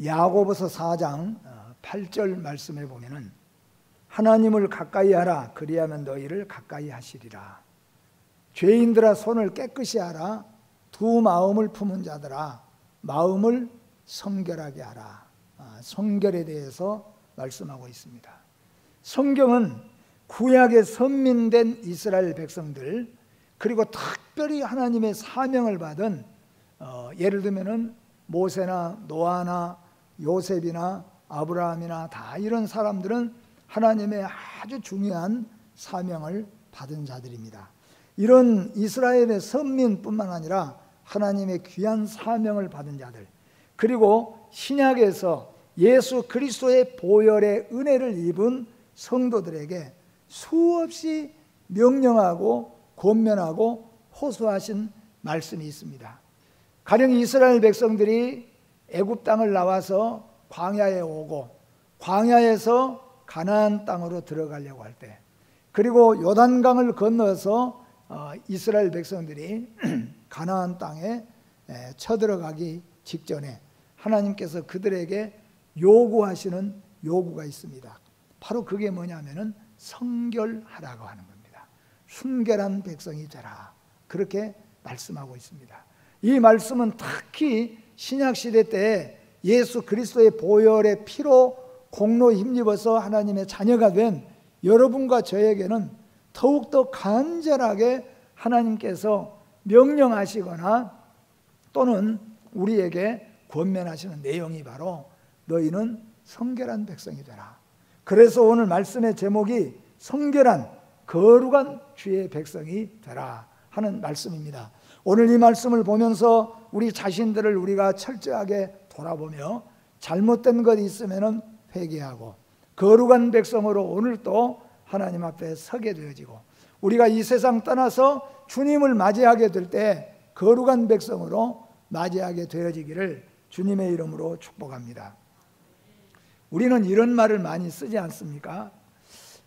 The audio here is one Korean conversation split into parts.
야고보서 4장 8절 말씀에 보면은 하나님을 가까이 하라 그리하면 너희를 가까이 하시리라. 죄인들아 손을 깨끗이 하라. 두 마음을 품은 자들아 마음을 성결하게 하라. 성결에 대해서 말씀하고 있습니다. 성경은 구약의 선민된 이스라엘 백성들, 그리고 특별히 하나님의 사명을 받은 예를 들면은 모세나 노아나 요셉이나 아브라함이나 다 이런 사람들은 하나님의 아주 중요한 사명을 받은 자들입니다. 이런 이스라엘의 선민뿐만 아니라 하나님의 귀한 사명을 받은 자들, 그리고 신약에서 예수 그리스도의 보혈의 은혜를 입은 성도들에게 수없이 명령하고 권면하고 호소하신 말씀이 있습니다. 가령 이스라엘 백성들이 애굽 땅을 나와서 광야에 오고 광야에서 가나안 땅으로 들어가려고 할 때, 그리고 요단강을 건너서 이스라엘 백성들이 가나안 땅에 쳐들어가기 직전에 하나님께서 그들에게 요구하시는 요구가 있습니다. 바로 그게 뭐냐면은 성결하라고 하는 겁니다. 순결한 백성이 되라, 그렇게 말씀하고 있습니다. 이 말씀은 특히 신약시대 때 예수 그리스도의 보혈의 피로 공로 힘입어서 하나님의 자녀가 된 여러분과 저에게는 더욱더 간절하게 하나님께서 명령하시거나 또는 우리에게 권면하시는 내용이 바로 너희는 성결한 백성이 되라. 그래서 오늘 말씀의 제목이 성결한 거룩한 주의 백성이 되라 하는 말씀입니다. 오늘 이 말씀을 보면서 우리 자신들을 우리가 철저하게 돌아보며 잘못된 것이 있으면 회개하고 거룩한 백성으로 오늘 또 하나님 앞에 서게 되어지고, 우리가 이 세상 떠나서 주님을 맞이하게 될 때 거룩한 백성으로 맞이하게 되어지기를 주님의 이름으로 축복합니다. 우리는 이런 말을 많이 쓰지 않습니까?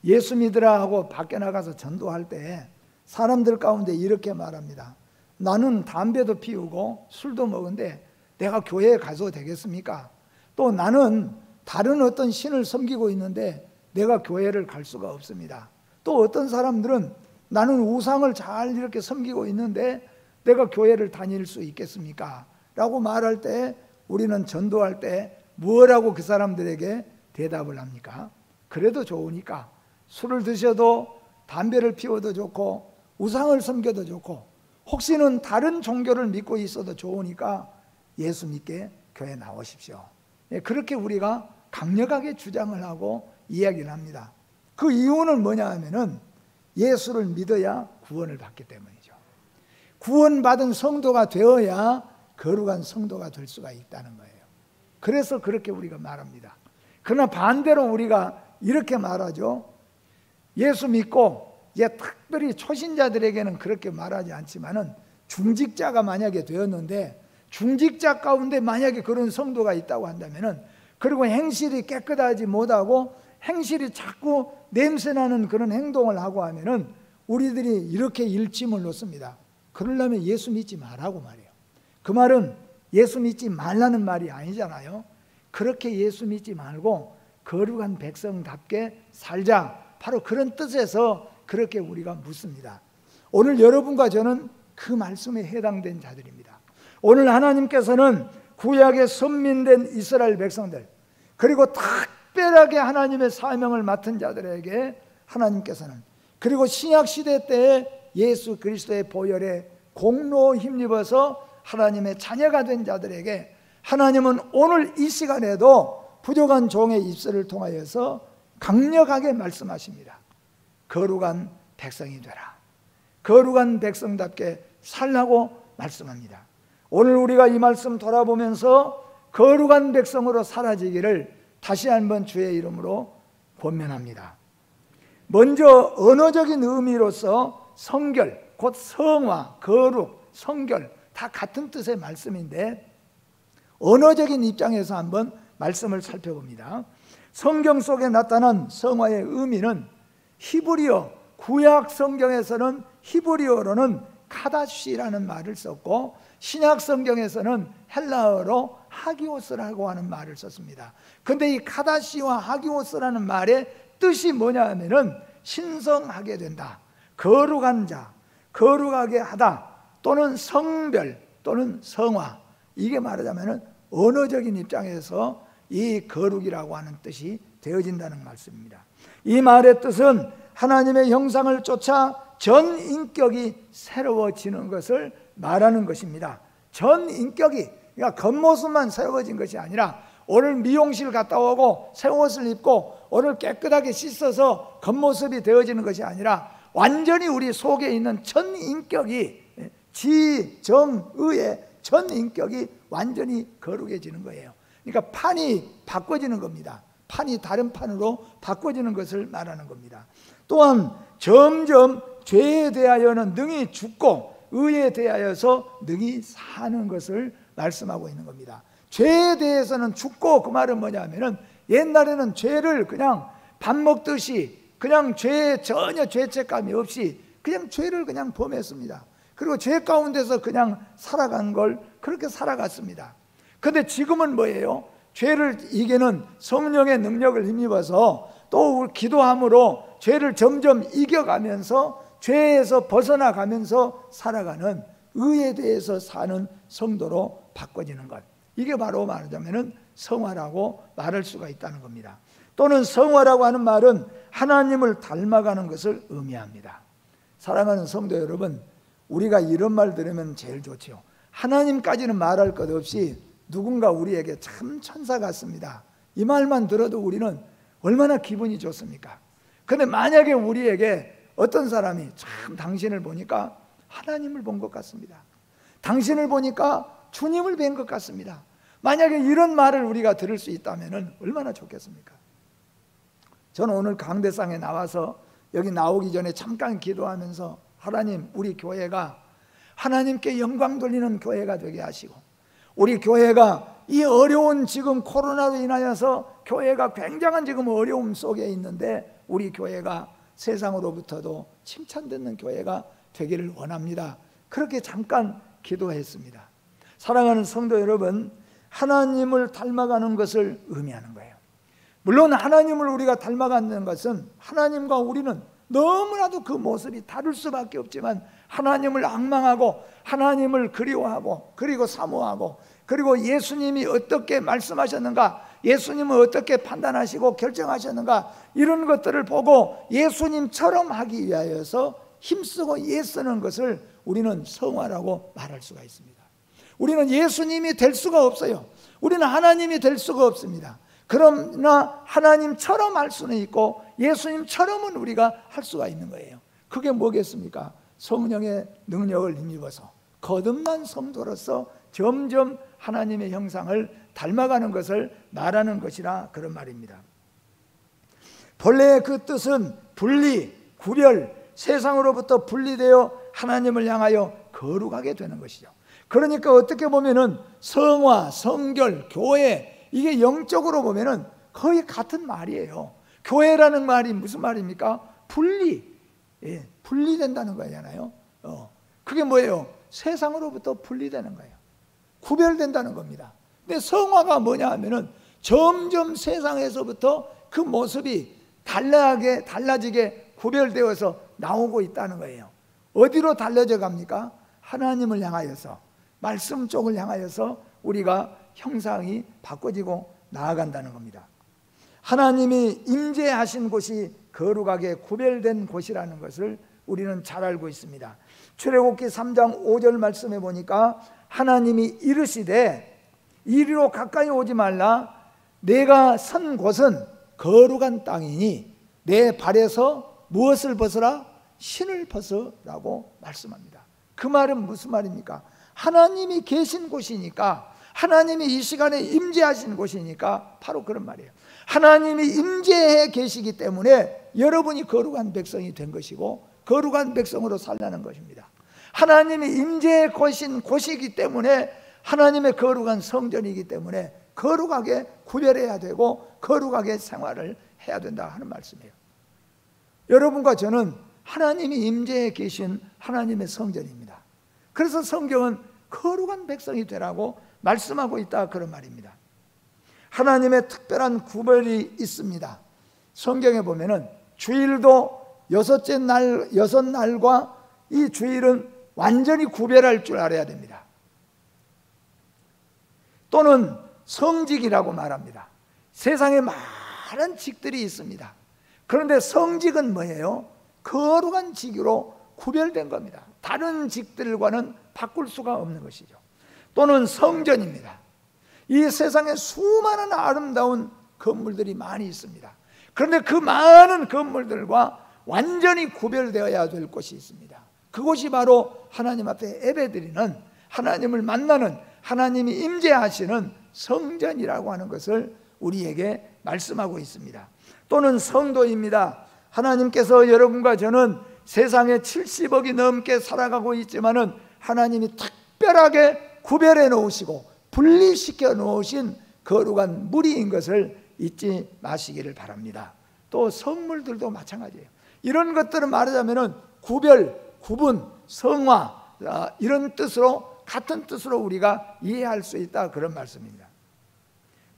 예수 믿으라 하고 밖에 나가서 전도할 때 사람들 가운데 이렇게 말합니다. 나는 담배도 피우고 술도 먹은데 내가 교회에 가서 되겠습니까? 또 나는 다른 어떤 신을 섬기고 있는데 내가 교회를 갈 수가 없습니다. 또 어떤 사람들은 나는 우상을 잘 이렇게 섬기고 있는데 내가 교회를 다닐 수 있겠습니까? 라고 말할 때 우리는 전도할 때 뭐라고 그 사람들에게 대답을 합니까? 그래도 좋으니까 술을 드셔도 담배를 피워도 좋고 우상을 섬겨도 좋고 혹시는 다른 종교를 믿고 있어도 좋으니까 예수 믿게 교회 나오십시오. 그렇게 우리가 강력하게 주장을 하고 이야기를 합니다. 그 이유는 뭐냐 하면은 예수를 믿어야 구원을 받기 때문이죠. 구원받은 성도가 되어야 거룩한 성도가 될 수가 있다는 거예요. 그래서 그렇게 우리가 말합니다. 그러나 반대로 우리가 이렇게 말하죠. 예수 믿고 특별히 초신자들에게는 그렇게 말하지 않지만은 중직자가 만약에 되었는데 중직자 가운데 만약에 그런 성도가 있다고 한다면은, 그리고 행실이 깨끗하지 못하고 행실이 자꾸 냄새나는 그런 행동을 하고 하면은 우리들이 이렇게 일침을 놓습니다. 그러려면 예수 믿지 말라고 말해요. 그 말은 예수 믿지 말라는 말이 아니잖아요. 그렇게 예수 믿지 말고 거룩한 백성답게 살자, 바로 그런 뜻에서 그렇게 우리가 묻습니다. 오늘 여러분과 저는 그 말씀에 해당된 자들입니다. 오늘 하나님께서는 구약의 선민된 이스라엘 백성들, 그리고 특별하게 하나님의 사명을 맡은 자들에게 하나님께서는, 그리고 신약시대 때에 예수 그리스도의 보혈에 공로 힘입어서 하나님의 자녀가 된 자들에게 하나님은 오늘 이 시간에도 부족한 종의 입술을 통하여서 강력하게 말씀하십니다. 거룩한 백성이 되라. 거룩한 백성답게 살라고 말씀합니다. 오늘 우리가 이 말씀 돌아보면서 거룩한 백성으로 사라지기를 다시 한번 주의 이름으로 권면합니다. 먼저 언어적인 의미로서 성결, 곧 성화, 거룩, 성결 다 같은 뜻의 말씀인데 언어적인 입장에서 한번 말씀을 살펴봅니다. 성경 속에 나타난 성화의 의미는 히브리어, 구약 성경에서는 히브리어로는 카다시라는 말을 썼고 신약 성경에서는 헬라어로 하기오스라고 하는 말을 썼습니다. 근데 이 카다시와 하기오스라는 말의 뜻이 뭐냐 하면은 신성하게 된다, 거룩한 자, 거룩하게 하다, 또는 성별 또는 성화. 이게 말하자면은 언어적인 입장에서 이 거룩이라고 하는 뜻이 되어진다는 말씀입니다. 이 말의 뜻은 하나님의 형상을 쫓아 전 인격이 새로워지는 것을 말하는 것입니다. 전 인격이, 그러니까 겉모습만 새로워진 것이 아니라 오늘 미용실 갔다 오고 새 옷을 입고 오늘 깨끗하게 씻어서 겉모습이 되어지는 것이 아니라 완전히 우리 속에 있는 전 인격이, 지정의의 전 인격이 완전히 거룩해지는 거예요. 그러니까 판이 바꿔지는 겁니다. 판이 다른 판으로 바꿔지는 것을 말하는 겁니다. 또한 점점 죄에 대하여는 능히 죽고 의에 대하여서 능히 사는 것을 말씀하고 있는 겁니다. 죄에 대해서는 죽고, 그 말은 뭐냐면은 옛날에는 죄를 그냥 밥 먹듯이 그냥 죄에 전혀 죄책감이 없이 그냥 죄를 그냥 범했습니다. 그리고 죄 가운데서 그냥 살아간 걸 그렇게 살아갔습니다. 그런데 지금은 뭐예요? 죄를 이기는 성령의 능력을 힘입어서 또 기도함으로 죄를 점점 이겨가면서 죄에서 벗어나가면서 살아가는 의에 대해서 사는 성도로 바꿔지는 것, 이게 바로 말하자면 성화라고 말할 수가 있다는 겁니다. 또는 성화라고 하는 말은 하나님을 닮아가는 것을 의미합니다. 사랑하는 성도 여러분, 우리가 이런 말 들으면 제일 좋죠. 하나님까지는 말할 것 없이 누군가 우리에게 참 천사 같습니다, 이 말만 들어도 우리는 얼마나 기분이 좋습니까? 그런데 만약에 우리에게 어떤 사람이 참 당신을 보니까 하나님을 본 것 같습니다, 당신을 보니까 주님을 뵌 것 같습니다, 만약에 이런 말을 우리가 들을 수 있다면 얼마나 좋겠습니까? 저는 오늘 강대상에 나와서 여기 나오기 전에 잠깐 기도하면서 하나님, 우리 교회가 하나님께 영광 돌리는 교회가 되게 하시고, 우리 교회가 이 어려운 지금 코로나로 인하여서 교회가 굉장한 지금 어려움 속에 있는데 우리 교회가 세상으로부터도 칭찬받는 교회가 되기를 원합니다. 그렇게 잠깐 기도했습니다. 사랑하는 성도 여러분, 하나님을 닮아가는 것을 의미하는 거예요. 물론 하나님을 우리가 닮아가는 것은 하나님과 우리는 너무나도 그 모습이 다를 수밖에 없지만 하나님을 앙망하고 하나님을 그리워하고 그리고 사모하고 그리고 예수님이 어떻게 말씀하셨는가, 예수님은 어떻게 판단하시고 결정하셨는가, 이런 것들을 보고 예수님처럼 하기 위하여서 힘쓰고 애쓰는 것을 우리는 성화라고 말할 수가 있습니다. 우리는 예수님이 될 수가 없어요. 우리는 하나님이 될 수가 없습니다. 그러나 하나님처럼 할 수는 있고 예수님처럼은 우리가 할 수가 있는 거예요. 그게 뭐겠습니까? 성령의 능력을 힘입어서 거듭난 성도로서 점점 하나님의 형상을 닮아가는 것을 말하는 것이라 그런 말입니다. 본래의 그 뜻은 분리, 구별, 세상으로부터 분리되어 하나님을 향하여 거룩하게 되는 것이죠. 그러니까 어떻게 보면은 성화, 성결, 교회, 이게 영적으로 보면은 거의 같은 말이에요. 교회라는 말이 무슨 말입니까? 분리, 분리된다는 거잖아요. 그게 뭐예요? 세상으로부터 분리되는 거예요. 구별된다는 겁니다. 근데 성화가 뭐냐 하면은 점점 세상에서부터 그 모습이 달라지게 구별되어서 나오고 있다는 거예요. 어디로 달라져 갑니까? 하나님을 향하여서, 말씀 쪽을 향하여서 우리가 형상이 바꿔지고 나아간다는 겁니다. 하나님이 임재하신 곳이 거룩하게 구별된 곳이라는 것을 우리는 잘 알고 있습니다. 출애굽기 3장 5절 말씀에 보니까 하나님이 이르시되 이리로 가까이 오지 말라, 내가 선 곳은 거룩한 땅이니 내 발에서 무엇을 벗으라? 신을 벗으라고 말씀합니다. 그 말은 무슨 말입니까? 하나님이 계신 곳이니까, 하나님이 이 시간에 임재하신 곳이니까 바로 그런 말이에요. 하나님이 임재해 계시기 때문에 여러분이 거룩한 백성이 된 것이고 거룩한 백성으로 살라는 것입니다. 하나님이 임재해 계신 곳이기 때문에 하나님의 거룩한 성전이기 때문에 거룩하게 구별해야 되고 거룩하게 생활을 해야 된다 하는 말씀이에요. 여러분과 저는 하나님이 임재해 계신 하나님의 성전입니다. 그래서 성경은 거룩한 백성이 되라고 말씀하고 있다 그런 말입니다. 하나님의 특별한 구별이 있습니다. 성경에 보면은 주일도 여섯 날과 이 주일은 완전히 구별할 줄 알아야 됩니다. 또는 성직이라고 말합니다. 세상에 많은 직들이 있습니다. 그런데 성직은 뭐예요? 거룩한 직으로 구별된 겁니다. 다른 직들과는 바꿀 수가 없는 것이죠. 또는 성전입니다. 이 세상에 수많은 아름다운 건물들이 많이 있습니다. 그런데 그 많은 건물들과 완전히 구별되어야 될 곳이 있습니다. 그곳이 바로 하나님 앞에 예배드리는, 하나님을 만나는, 하나님이 임재하시는 성전이라고 하는 것을 우리에게 말씀하고 있습니다. 또는 성도입니다. 하나님께서 여러분과 저는 세상에 70억이 넘게 살아가고 있지만은 하나님이 특별하게 구별해 놓으시고 분리시켜 놓으신 거룩한 무리인 것을 잊지 마시기를 바랍니다. 또 성물들도 마찬가지예요. 이런 것들은 말하자면은 구별, 구분, 성화, 이런 뜻으로, 같은 뜻으로 우리가 이해할 수 있다 그런 말씀입니다.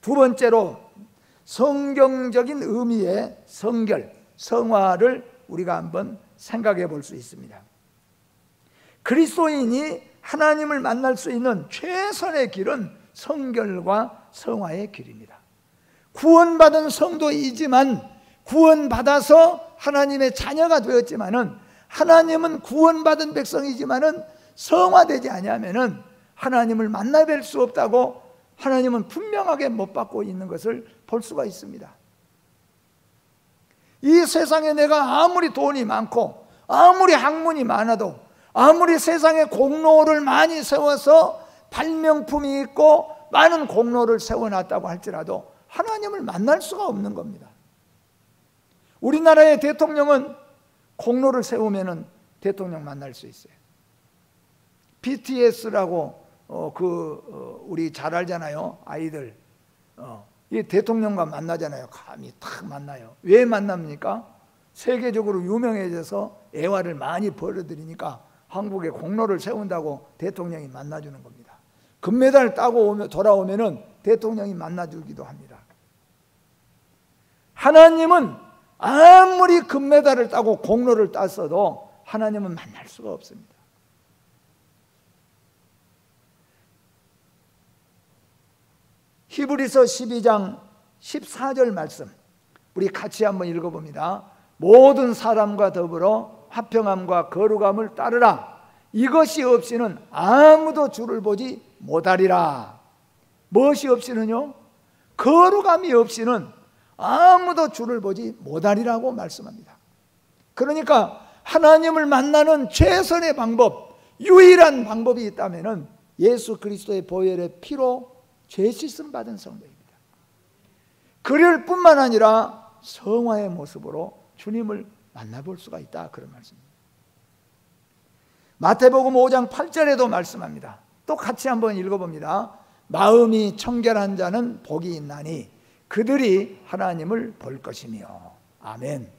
두 번째로 성경적인 의미의 성결, 성화를 우리가 한번 생각해 볼 수 있습니다. 그리스도인이 하나님을 만날 수 있는 최선의 길은 성결과 성화의 길입니다. 구원받은 성도이지만, 구원받아서 하나님의 자녀가 되었지만은, 하나님은 구원받은 백성이지만은 성화되지 아니하면은 하나님을 만나 뵐 수 없다고 하나님은 분명하게 못 받고 있는 것을 볼 수가 있습니다. 이 세상에 내가 아무리 돈이 많고 아무리 학문이 많아도, 아무리 세상에 공로를 많이 세워서 발명품이 있고 많은 공로를 세워놨다고 할지라도 하나님을 만날 수가 없는 겁니다. 우리나라의 대통령은 공로를 세우면 대통령 만날 수 있어요. BTS라고 우리 잘 알잖아요. 아이들 이 대통령과 만나잖아요. 감히 탁 만나요. 왜 만납니까? 세계적으로 유명해져서 애화를 많이 벌어들이니까 한국에 공로를 세운다고 대통령이 만나주는 겁니다. 금메달 따고 돌아오면은 대통령이 만나주기도 합니다. 하나님은 아무리 금메달을 따고 공로를 땄어도 하나님은 만날 수가 없습니다. 히브리서 12장 14절 말씀 우리 같이 한번 읽어봅니다. 모든 사람과 더불어 화평함과 거룩함을 따르라. 이것이 없이는 아무도 주를 보지 못하리라. 무엇이 없이는요? 거룩함이 없이는 아무도 주를 보지 못하리라고 말씀합니다. 그러니까 하나님을 만나는 최선의 방법, 유일한 방법이 있다면 예수 그리스도의 보혈의 피로 죄 씻음 받은 성도입니다. 그럴 뿐만 아니라 성화의 모습으로 주님을 만나볼 수가 있다 그런 말씀입니다. 마태복음 5장 8절에도 말씀합니다. 또 같이 한번 읽어봅니다. 마음이 청결한 자는 복이 있나니 그들이 하나님을 볼 것이며. 아멘.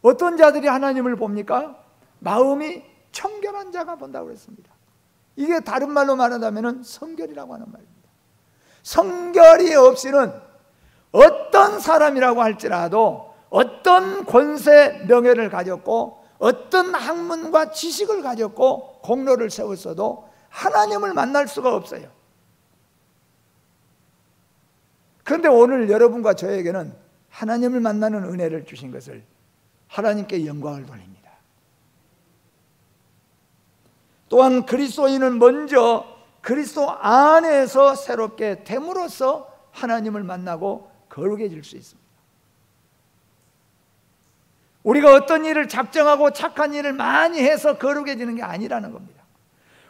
어떤 자들이 하나님을 봅니까? 마음이 청결한 자가 본다고 그랬습니다. 이게 다른 말로 말하자면 성결이라고 하는 말입니다. 성결이 없이는 어떤 사람이라고 할지라도 어떤 권세 명예를 가졌고 어떤 학문과 지식을 가졌고 공로를 세웠어도 하나님을 만날 수가 없어요. 그런데 오늘 여러분과 저에게는 하나님을 만나는 은혜를 주신 것을 하나님께 영광을 돌립니다. 또한 그리스도인은 먼저 그리스도 안에서 새롭게 됨으로써 하나님을 만나고 거룩해질 수 있습니다. 우리가 어떤 일을 작정하고 착한 일을 많이 해서 거룩해지는 게 아니라는 겁니다.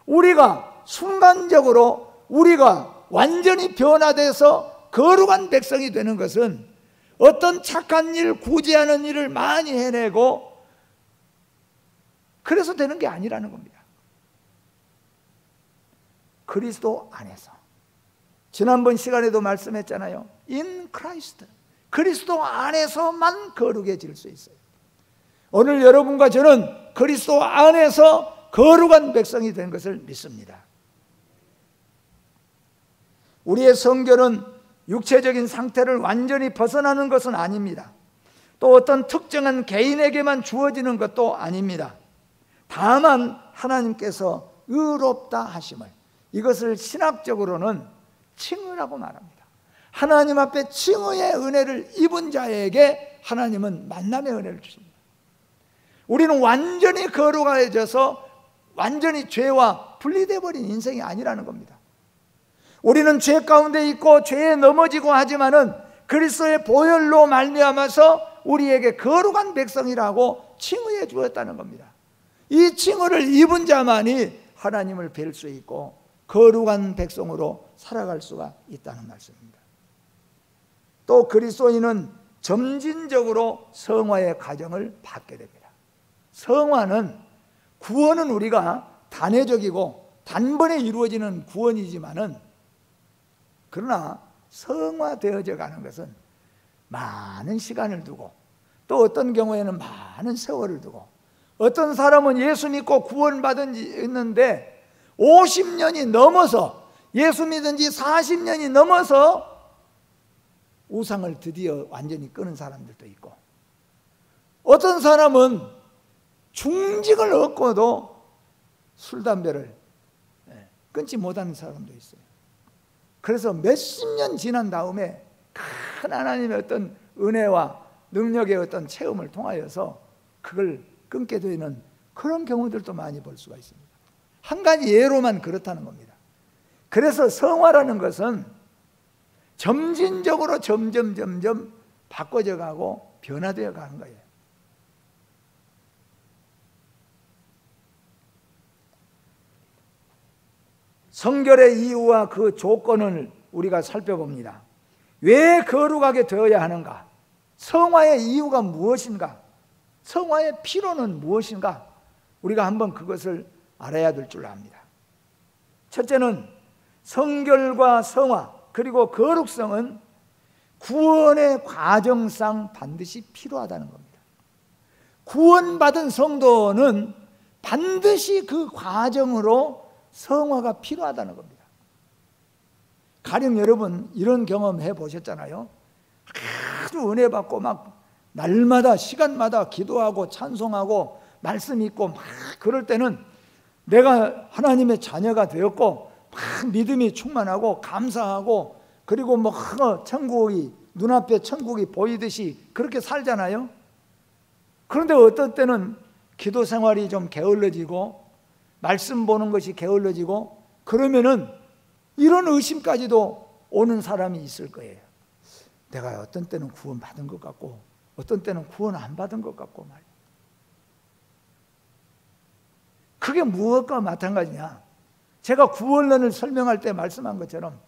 우리가 순간적으로 우리가 완전히 변화돼서 거룩한 백성이 되는 것은 어떤 착한 일, 구제하는 일을 많이 해내고 그래서 되는 게 아니라는 겁니다. 그리스도 안에서, 지난번 시간에도 말씀했잖아요. In Christ, 그리스도 안에서만 거룩해질 수 있어요. 오늘 여러분과 저는 그리스도 안에서 거룩한 백성이 된 것을 믿습니다. 우리의 성결은 육체적인 상태를 완전히 벗어나는 것은 아닙니다. 또 어떤 특정한 개인에게만 주어지는 것도 아닙니다. 다만 하나님께서 의롭다 하심을, 이것을 신학적으로는 칭의라고 말합니다. 하나님 앞에 칭의의 은혜를 입은 자에게 하나님은 만남의 은혜를 주십니다. 우리는 완전히 거룩해져서 완전히 죄와 분리되어 버린 인생이 아니라는 겁니다. 우리는 죄 가운데 있고 죄에 넘어지고 하지만은 그리스도의 보혈로 말미암아서 우리에게 거룩한 백성이라고 칭의해 주었다는 겁니다. 이 칭의를 입은 자만이 하나님을 뵐 수 있고 거룩한 백성으로 살아갈 수가 있다는 말씀입니다. 또 그리스도인은 점진적으로 성화의 과정을 받게 됩니다. 성화는, 구원은 우리가 단회적이고 단번에 이루어지는 구원이지만은, 그러나 성화되어져 가는 것은 많은 시간을 두고, 또 어떤 경우에는 많은 세월을 두고, 어떤 사람은 예수 믿고 구원받은 지 있는데 50년이 넘어서, 예수 믿은 지 40년이 넘어서 우상을 드디어 완전히 끊은 사람들도 있고, 어떤 사람은 중직을 얻고도 술, 담배를 끊지 못하는 사람도 있어요. 그래서 몇십 년 지난 다음에 큰 하나님의 어떤 은혜와 능력의 어떤 체험을 통하여서 그걸 끊게 되는 그런 경우들도 많이 볼 수가 있습니다. 한 가지 예로만 그렇다는 겁니다. 그래서 성화라는 것은 점진적으로 점점 바꿔져 가고 변화되어 가는 거예요. 성결의 이유와 그 조건을 우리가 살펴봅니다. 왜 거룩하게 되어야 하는가? 성화의 이유가 무엇인가? 성화의 필요는 무엇인가? 우리가 한번 그것을 알아야 될 줄 압니다. 첫째는 성결과 성화 그리고 거룩성은 구원의 과정상 반드시 필요하다는 겁니다. 구원받은 성도는 반드시 그 과정으로 성화가 필요하다는 겁니다. 가령 여러분 이런 경험 해보셨잖아요. 아주 은혜 받고 막 날마다 시간마다 기도하고 찬송하고 말씀 읽고 막 그럴 때는 내가 하나님의 자녀가 되었고 막 믿음이 충만하고 감사하고, 그리고 뭐 천국이 눈앞에 천국이 보이듯이 그렇게 살잖아요. 그런데 어떤 때는 기도 생활이 좀 게을러지고 말씀 보는 것이 게을러지고 그러면은 이런 의심까지도 오는 사람이 있을 거예요. 내가 어떤 때는 구원 받은 것 같고 어떤 때는 구원 안 받은 것 같고 말이에요. 그게 무엇과 마찬가지냐? 제가 구원론을 설명할 때 말씀한 것처럼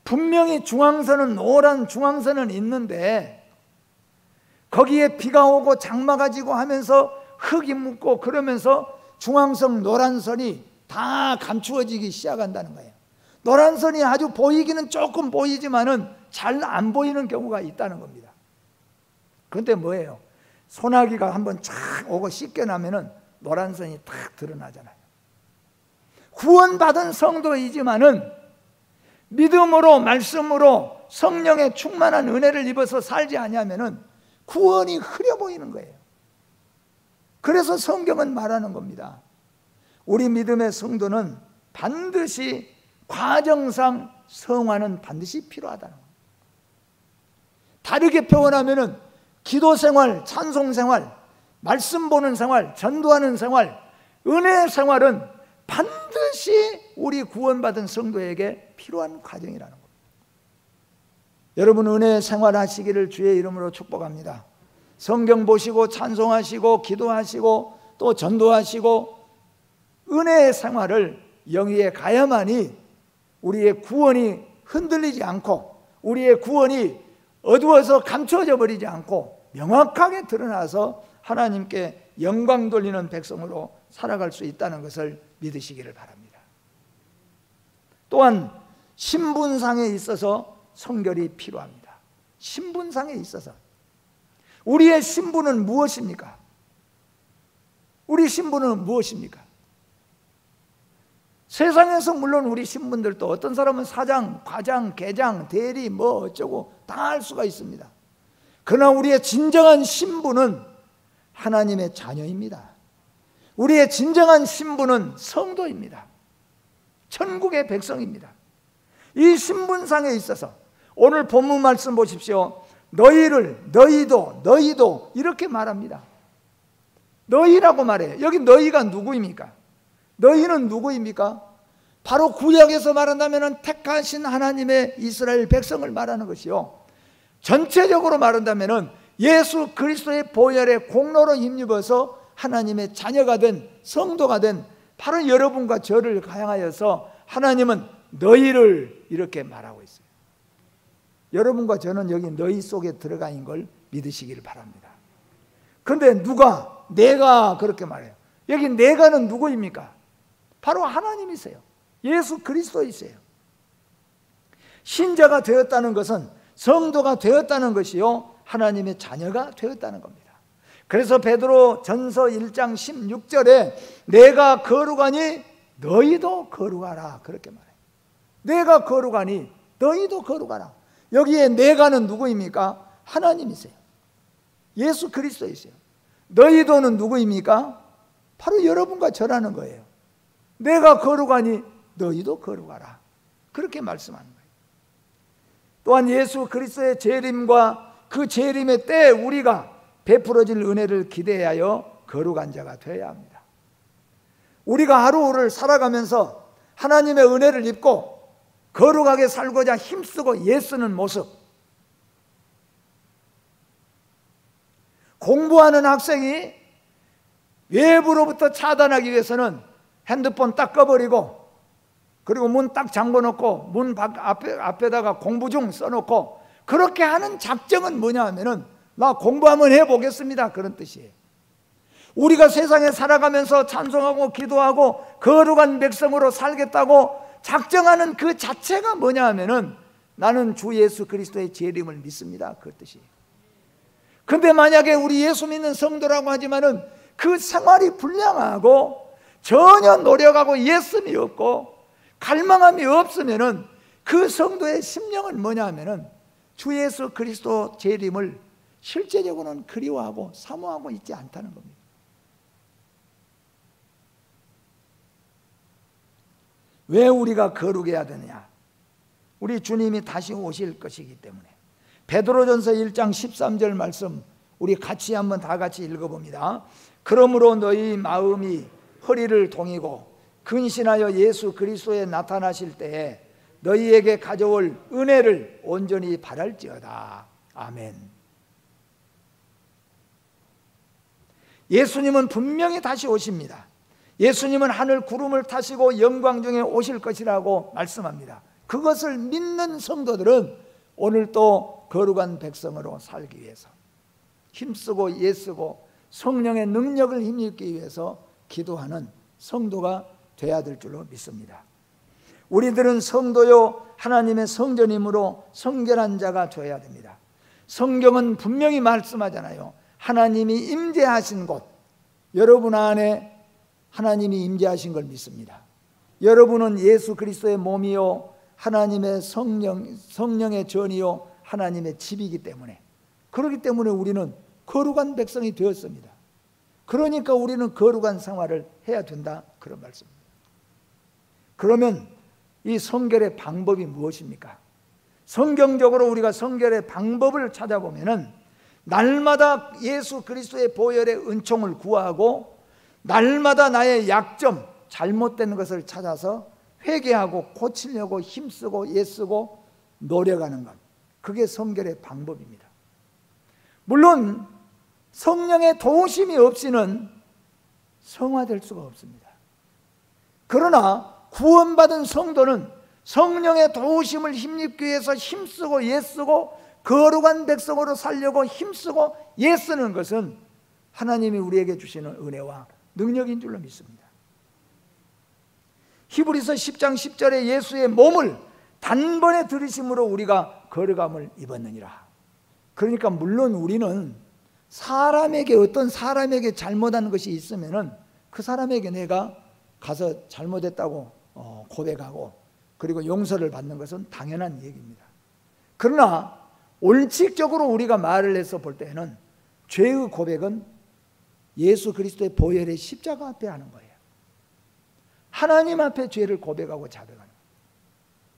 분명히 중앙선은, 노란 중앙선은 있는데 거기에 비가 오고 장마가 지고 하면서 흙이 묻고 그러면서 중앙선 노란선이 다 감추어지기 시작한다는 거예요. 노란선이 아주 보이기는 조금 보이지만은 잘 안 보이는 경우가 있다는 겁니다. 그런데 뭐예요? 소나기가 한번 쫙 오고 씻겨나면은 노란선이 탁 드러나잖아요. 구원받은 성도이지만은 믿음으로 말씀으로 성령의 충만한 은혜를 입어서 살지 아니하면은 구원이 흐려 보이는 거예요. 그래서 성경은 말하는 겁니다. 우리 믿음의 성도는 반드시 과정상 성화는 반드시 필요하다는 겁니다. 다르게 표현하면은 기도 생활, 찬송 생활, 말씀 보는 생활, 전도하는 생활, 은혜 생활은 반드시 우리 구원받은 성도에게 필요한 과정이라는 겁니다. 여러분 은혜 생활하시기를 주의 이름으로 축복합니다. 성경 보시고 찬송하시고 기도하시고 또 전도하시고 은혜의 생활을 영위에 가야만이 우리의 구원이 흔들리지 않고 우리의 구원이 어두워서 감춰져 버리지 않고 명확하게 드러나서 하나님께 영광 돌리는 백성으로 살아갈 수 있다는 것을 믿으시기를 바랍니다. 또한 신분상에 있어서 성결이 필요합니다. 신분상에 있어서 우리의 신분은 무엇입니까? 우리 신분은 무엇입니까? 세상에서 물론 우리 신분들도 어떤 사람은 사장, 과장, 계장, 대리 뭐 어쩌고 다 할 수가 있습니다. 그러나 우리의 진정한 신분은 하나님의 자녀입니다. 우리의 진정한 신분은 성도입니다. 천국의 백성입니다. 이 신분상에 있어서 오늘 본문 말씀 보십시오. 너희도 이렇게 말합니다. 너희라고 말해요. 여기 너희가 누구입니까? 너희는 누구입니까? 바로 구약에서 말한다면 택하신 하나님의 이스라엘 백성을 말하는 것이요, 전체적으로 말한다면 예수 그리스도의 보혈의 공로로 힘입어서 하나님의 자녀가 된, 성도가 된 바로 여러분과 저를 향하여서 하나님은 너희를 이렇게 말하고 있어요. 여러분과 저는 여기 너희 속에 들어가 있는 걸 믿으시기를 바랍니다. 그런데 누가? 내가 그렇게 말해요. 여기 내가는 누구입니까? 바로 하나님이세요. 예수 그리스도이세요. 신자가 되었다는 것은 성도가 되었다는 것이요, 하나님의 자녀가 되었다는 겁니다. 그래서 베드로 전서 1장 16절에 내가 거룩하니 너희도 거룩하라 그렇게 말해요. 내가 거룩하니 너희도 거룩하라. 여기에 내가는 누구입니까? 하나님이세요. 예수 그리스도이세요. 너희도는 누구입니까? 바로 여러분과 저라는 거예요. 내가 거룩하니 너희도 거룩하라 그렇게 말씀하는 거예요. 또한 예수 그리스도의 재림과 그 재림의 때에 우리가 베풀어질 은혜를 기대하여 거룩한 자가 되어야 합니다. 우리가 하루를 살아가면서 하나님의 은혜를 입고 거룩하게 살고자 힘쓰고 애쓰는 모습, 공부하는 학생이 외부로부터 차단하기 위해서는 핸드폰 딱 꺼버리고, 그리고 문 딱 잠궈놓고 문 앞에다가 공부 중 써놓고, 그렇게 하는 작정은 뭐냐 하면은 나 공부 한번 해보겠습니다 그런 뜻이에요. 우리가 세상에 살아가면서 찬송하고 기도하고 거룩한 백성으로 살겠다고 작정하는 그 자체가 뭐냐 하면은 나는 주 예수 그리스도의 재림을 믿습니다 그 뜻이에요. 근데 만약에 우리 예수 믿는 성도라고 하지만은 그 생활이 불량하고 전혀 노력하고 예씀이 없고 갈망함이 없으면은 그 성도의 심령은 뭐냐 하면은 주 예수 그리스도 재림을 실제적으로는 그리워하고 사모하고 있지 않다는 겁니다. 왜 우리가 거룩해야 되느냐? 우리 주님이 다시 오실 것이기 때문에. 베드로전서 1장 13절 말씀 우리 같이 한번 다 같이 읽어봅니다. 그러므로 너희 마음이 허리를 동이고 근신하여 예수 그리스도에 나타나실 때에 너희에게 가져올 은혜를 온전히 바랄지어다. 아멘. 예수님은 분명히 다시 오십니다. 예수님은 하늘 구름을 타시고 영광 중에 오실 것이라고 말씀합니다. 그것을 믿는 성도들은 오늘 또 거룩한 백성으로 살기 위해서 힘쓰고 애쓰고 성령의 능력을 힘입기 위해서 기도하는 성도가 되어야 될 줄로 믿습니다. 우리들은 성도요 하나님의 성전이므로 성결한 자가 되어야 됩니다. 성경은 분명히 말씀하잖아요. 하나님이 임재하신 곳, 여러분 안에 하나님이 임재하신 걸 믿습니다. 여러분은 예수 그리스도의 몸이요 하나님의 성령의 전이요 하나님의 집이기 때문에, 그렇기 때문에 우리는 거룩한 백성이 되었습니다. 그러니까 우리는 거룩한 생활을 해야 된다 그런 말씀입니다. 그러면 이 성결의 방법이 무엇입니까? 성경적으로 우리가 성결의 방법을 찾아보면은 날마다 예수 그리스도의 보혈의 은총을 구하고 날마다 나의 약점, 잘못된 것을 찾아서 회개하고 고치려고 힘쓰고 애쓰고 노력하는 것, 그게 성결의 방법입니다. 물론 성령의 도우심이 없이는 성화될 수가 없습니다. 그러나 구원받은 성도는 성령의 도우심을 힘입기 위해서 힘쓰고 애쓰고 거룩한 백성으로 살려고 힘쓰고 애쓰는 것은 하나님이 우리에게 주시는 은혜와 능력인 줄로 믿습니다. 히브리서 10장 10절에 예수의 몸을 단번에 들이심으로 우리가 거룩함을 입었느니라. 그러니까 물론 우리는 어떤 사람에게 잘못한 것이 있으면은 그 사람에게 내가 가서 잘못했다고 고백하고 그리고 용서를 받는 것은 당연한 얘기입니다. 그러나 원칙적으로 우리가 말을 해서 볼 때는 죄의 고백은 예수 그리스도의 보혈의 십자가 앞에 하는 거예요. 하나님 앞에 죄를 고백하고 자백하는 거예요.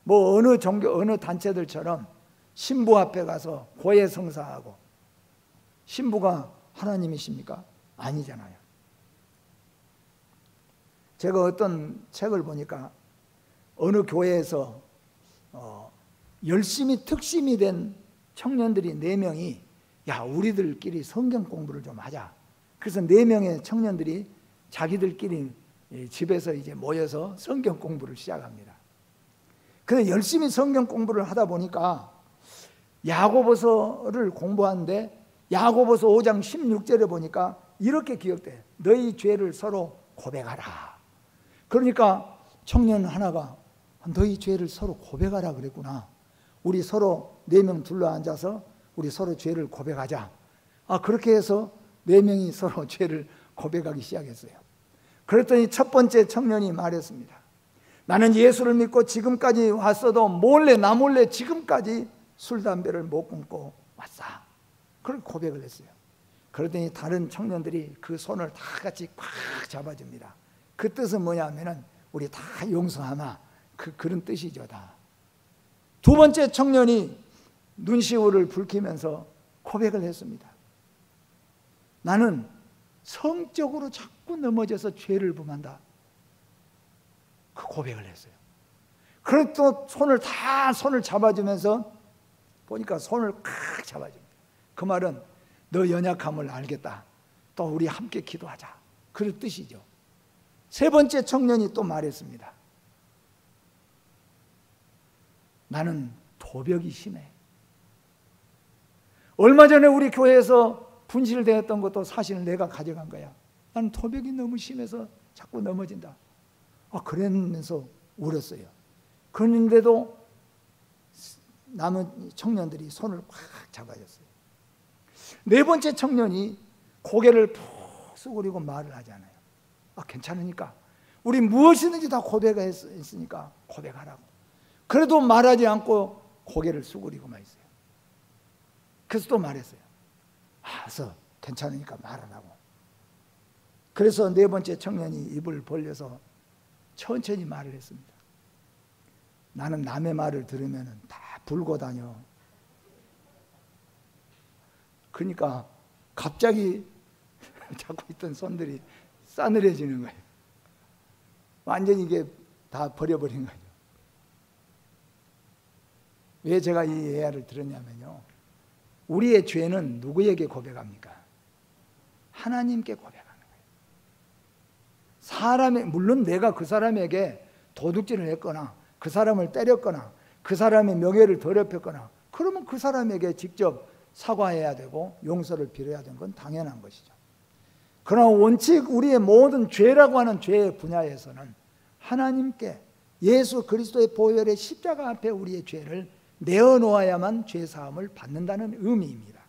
뭐 어느 종교 어느 단체들처럼 신부 앞에 가서 고해성사하고, 신부가 하나님이십니까? 아니잖아요. 제가 어떤 책을 보니까 어느 교회에서 열심히 특심이 된 청년들이 4명이 야, 우리들끼리 성경 공부를 좀 하자. 그래서 4명의 청년들이 자기들끼리 집에서 이제 모여서 성경 공부를 시작합니다. 그래서 열심히 성경 공부를 하다 보니까 야고보서를 공부하는데 야고보서 5장 16절에 보니까 이렇게 기억돼. 너희 죄를 서로 고백하라. 그러니까 청년 하나가 너희 죄를 서로 고백하라 그랬구나. 우리 서로 4명 둘러앉아서 우리 서로 죄를 고백하자. 그렇게 해서 4명이 서로 죄를 고백하기 시작했어요. 그랬더니 첫 번째 청년이 말했습니다. 나는 예수를 믿고 지금까지 왔어도 나 몰래 지금까지 술, 담배를 못 끊고 왔어. 그렇게 고백을 했어요. 그러더니 다른 청년들이 그 손을 다 같이 꽉 잡아줍니다. 그 뜻은 뭐냐면은 우리 다 용서하마, 그런 뜻이죠. 다. 두 번째 청년이 눈시울을 붉히면서 고백을 했습니다. 나는 성적으로 자꾸 넘어져서 죄를 범한다. 그 고백을 했어요. 그리고 또 손을 잡아주면서 보니까 손을 칵 잡아줍니다. 그 말은 너 연약함을 알겠다. 또 우리 함께 기도하자. 그런 뜻이죠. 세 번째 청년이 또 말했습니다. 나는 도벽이 심해. 얼마 전에 우리 교회에서 분실되었던 것도 사실 내가 가져간 거야. 나는 도벽이 너무 심해서 자꾸 넘어진다. 그러면서 울었어요. 그런데도 남은 청년들이 손을 꽉 잡아줬어요. 네 번째 청년이 고개를 푹 숙이고 말을 하잖아요. 괜찮으니까 우리 무엇이든지 다 고백했으니까 고백하라고. 그래도 말하지 않고 고개를 숙이고만 있어요. 그래서 또 말했어요. 알았어, 괜찮으니까 말하라고. 그래서 네 번째 청년이 입을 벌려서 천천히 말을 했습니다. 나는 남의 말을 들으면 다 불고 다녀. 그러니까 갑자기 잡고 있던 손들이 싸늘해지는 거예요. 완전히 이게 다 버려버린 거예요. 왜 제가 이 예화를 들었냐면요, 우리의 죄는 누구에게 고백합니까? 하나님께 고백하는 거예요. 물론 내가 그 사람에게 도둑질을 했거나 그 사람을 때렸거나 그 사람의 명예를 더럽혔거나 그러면 그 사람에게 직접 사과해야 되고 용서를 빌어야 되는 건 당연한 것이죠. 그러나 원칙 우리의 모든 죄라고 하는 죄의 분야에서는 하나님께 예수 그리스도의 보혈의 십자가 앞에 우리의 죄를 내어놓아야만 죄사함을 받는다는 의미입니다.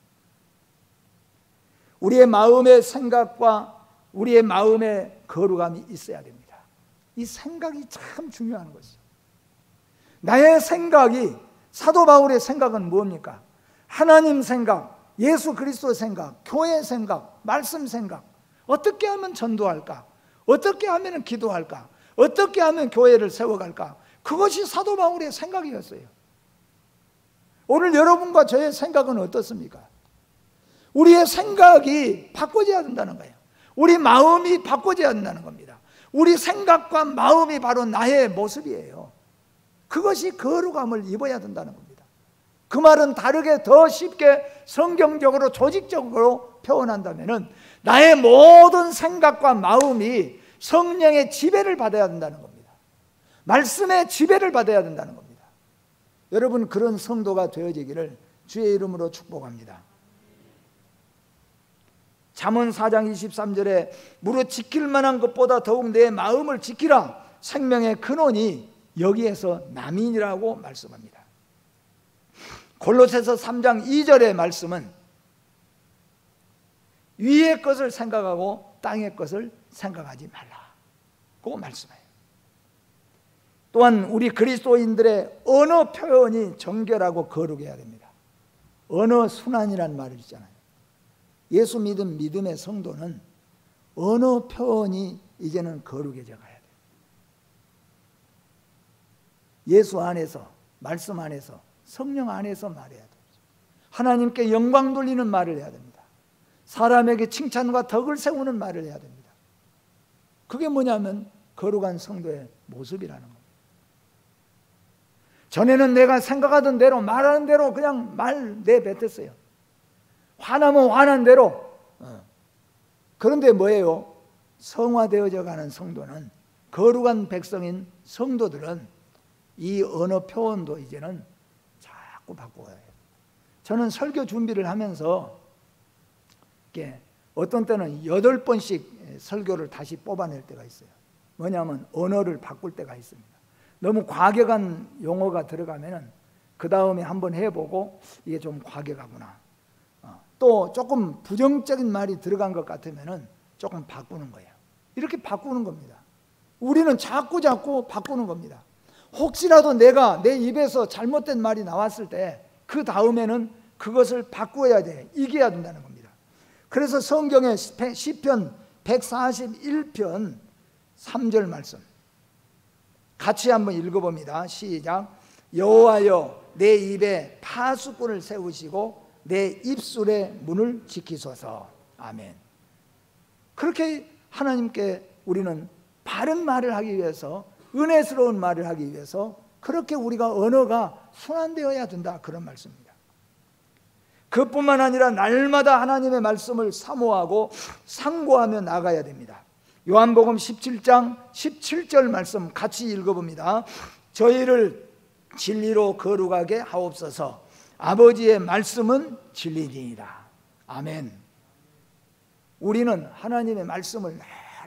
우리의 마음의 생각과 우리의 마음의 거룩함이 있어야 됩니다. 이 생각이 참 중요한 것이죠. 나의 생각이, 사도 바울의 생각은 뭡니까? 하나님 생각, 예수 그리스도 생각, 교회 생각, 말씀 생각. 어떻게 하면 전도할까? 어떻게 하면 기도할까? 어떻게 하면 교회를 세워갈까? 그것이 사도 바울의 생각이었어요. 오늘 여러분과 저의 생각은 어떻습니까? 우리의 생각이 바꿔져야 된다는 거예요. 우리 마음이 바꿔져야 된다는 겁니다. 우리 생각과 마음이 바로 나의 모습이에요. 그것이 거룩함을 입어야 된다는 겁니다. 그 말은 다르게 더 쉽게 성경적으로 조직적으로 표현한다면 나의 모든 생각과 마음이 성령의 지배를 받아야 된다는 겁니다. 말씀의 지배를 받아야 된다는 겁니다. 여러분, 그런 성도가 되어지기를 주의 이름으로 축복합니다. 잠언 4장 23절에 무릇 지킬 만한 것보다 더욱 내 마음을 지키라. 생명의 근원이 여기에서 남인이라고 말씀합니다. 골로새서 3장 2절의 말씀은 위의 것을 생각하고 땅의 것을 생각하지 말라. 그거 말씀해요. 또한 우리 그리스도인들의 언어 표현이 정결하고 거룩해야 됩니다. 언어 순환이라는 말이 있잖아요. 예수 믿은 믿음의 성도는 언어 표현이 이제는 거룩해져 가야 돼요. 예수 안에서, 말씀 안에서, 성령 안에서 말해야 돼요. 하나님께 영광 돌리는 말을 해야 됩니다. 사람에게 칭찬과 덕을 세우는 말을 해야 됩니다. 그게 뭐냐면 거룩한 성도의 모습이라는 겁니다. 전에는 내가 생각하던 대로 말하는 대로 그냥 말 내뱉었어요. 화나면 화난 대로. 그런데 뭐예요? 성화되어져 가는 성도는, 거룩한 백성인 성도들은 이 언어 표현도 이제는 자꾸 바꿔야 해요. 저는 설교 준비를 하면서 어떤 때는 8번씩 설교를 다시 뽑아낼 때가 있어요. 뭐냐면 언어를 바꿀 때가 있습니다. 너무 과격한 용어가 들어가면 그 다음에 한번 해보고 이게 좀 과격하구나, 또 조금 부정적인 말이 들어간 것 같으면 조금 바꾸는 거예요. 이렇게 바꾸는 겁니다. 우리는 자꾸 바꾸는 겁니다. 혹시라도 내가 내 입에서 잘못된 말이 나왔을 때 그 다음에는 그것을 바꾸어야 돼, 이겨야 된다는 겁니다. 그래서 성경의 시편 141편 3절 말씀 같이 한번 읽어봅니다. 시작. 여호와여, 내 입에 파수꾼을 세우시고 내 입술의 문을 지키소서. 아멘. 그렇게 하나님께 우리는 바른 말을 하기 위해서, 은혜스러운 말을 하기 위해서 그렇게 우리가 언어가 순환되어야 된다, 그런 말씀입니다. 그뿐만 아니라 날마다 하나님의 말씀을 사모하고 상고하며 나가야 됩니다. 요한복음 17장 17절 말씀 같이 읽어봅니다. 저희를 진리로 거룩하게 하옵소서. 아버지의 말씀은 진리니이다. 아멘. 우리는 하나님의 말씀을 늘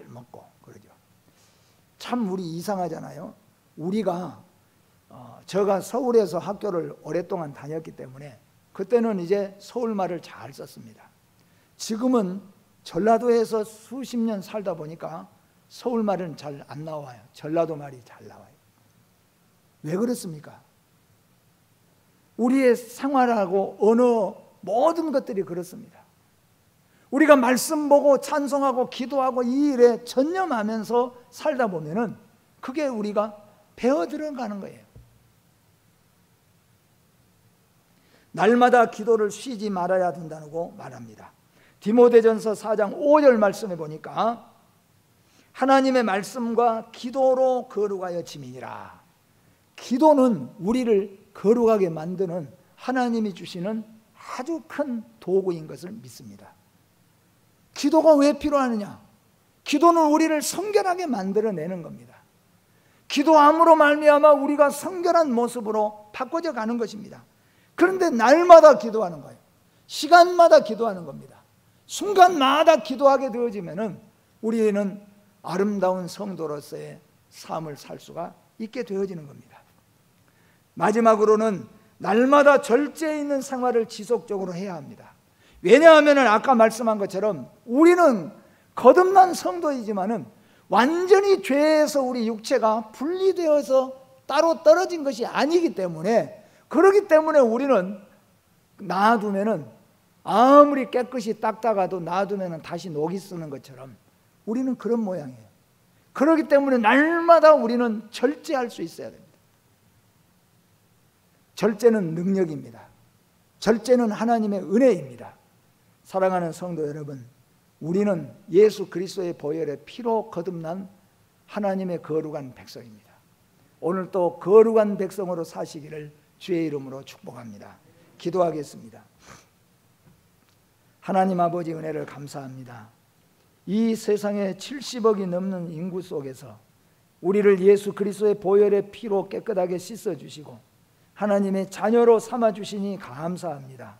먹고 그러죠. 참 우리 이상하잖아요. 우리가 제가 서울에서 학교를 오랫동안 다녔기 때문에 그때는 이제 서울말을 잘 썼습니다. 지금은 전라도에서 수십 년 살다 보니까 서울말은 잘 안 나와요. 전라도 말이 잘 나와요. 왜 그렇습니까? 우리의 생활하고 언어 모든 것들이 그렇습니다. 우리가 말씀 보고 찬송하고 기도하고 이 일에 전념하면서 살다 보면은 그게 우리가 배어 들어가는 거예요. 날마다 기도를 쉬지 말아야 된다고 말합니다. 디모데전서 4장 5절 말씀에 보니까 하나님의 말씀과 기도로 거룩하여 지미니라. 기도는 우리를 거룩하게 만드는 하나님이 주시는 아주 큰 도구인 것을 믿습니다. 기도가 왜 필요하느냐? 기도는 우리를 성결하게 만들어내는 겁니다. 기도함으로 말미암아 우리가 성결한 모습으로 바꿔져 가는 것입니다. 그런데 날마다 기도하는 거예요. 시간마다 기도하는 겁니다. 순간마다 기도하게 되어지면은 우리는 아름다운 성도로서의 삶을 살 수가 있게 되어지는 겁니다. 마지막으로는 날마다 절제에 있는 생활을 지속적으로 해야 합니다. 왜냐하면 아까 말씀한 것처럼 우리는 거듭난 성도이지만은 완전히 죄에서 우리 육체가 분리되어서 따로 떨어진 것이 아니기 때문에, 그렇기 때문에 우리는 놔두면은 아무리 깨끗이 닦다가도 놔두면은 다시 녹이 쓰는 것처럼 우리는 그런 모양이에요. 그렇기 때문에 날마다 우리는 절제할 수 있어야 됩니다. 절제는 능력입니다. 절제는 하나님의 은혜입니다. 사랑하는 성도 여러분, 우리는 예수 그리스도의 보혈의 피로 거듭난 하나님의 거룩한 백성입니다. 오늘 또 거룩한 백성으로 사시기를 주의 이름으로 축복합니다. 기도하겠습니다. 하나님 아버지, 은혜를 감사합니다. 이 세상에 70억이 넘는 인구 속에서 우리를 예수 그리스도의 보혈의 피로 깨끗하게 씻어주시고 하나님의 자녀로 삼아주시니 감사합니다.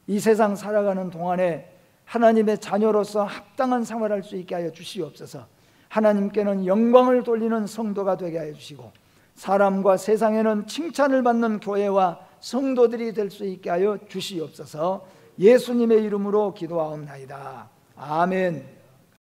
이 세상 살아가는 동안에 하나님의 자녀로서 합당한 생활할 수 있게 하여 주시옵소서. 하나님께는 영광을 돌리는 성도가 되게 하여 주시고 사람과 세상에는 칭찬을 받는 교회와 성도들이 될 수 있게 하여 주시옵소서. 예수님의 이름으로 기도하옵나이다. 아멘.